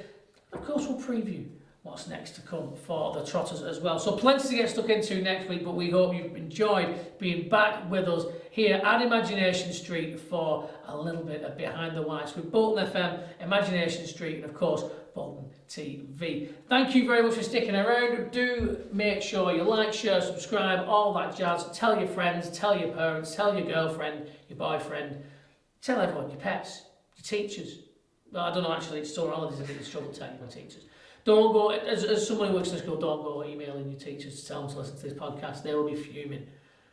Of course, we'll preview what's next to come for the Trotters as well. So plenty to get stuck into next week, but we hope you've enjoyed being back with us here at Imagination Street for a little bit of Behind the Whites with Bolton FM, Imagination Street, and of course Bolton TV. Thank you very much for sticking around. Do make sure you like, share, subscribe, all that jazz. Tell your friends, tell your parents, tell your girlfriend, your boyfriend, tell everyone, your pets, your teachers. Well, I don't know, actually, it's summer holidays, I think it's trouble telling your teachers. Don't go, as someone who works in school, don't go emailing your teachers to tell them to listen to this podcast. They will be fuming.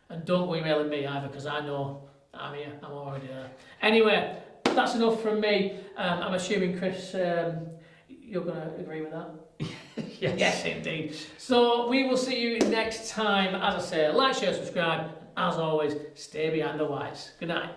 And don't go emailing me either, because I know I'm here, I'm already there. Anyway, that's enough from me. I'm assuming, Chris, you're going to agree with that? Yes. Yes, indeed. So we will see you next time. As I say, like, share, subscribe. As always, stay behind the whites. Good night.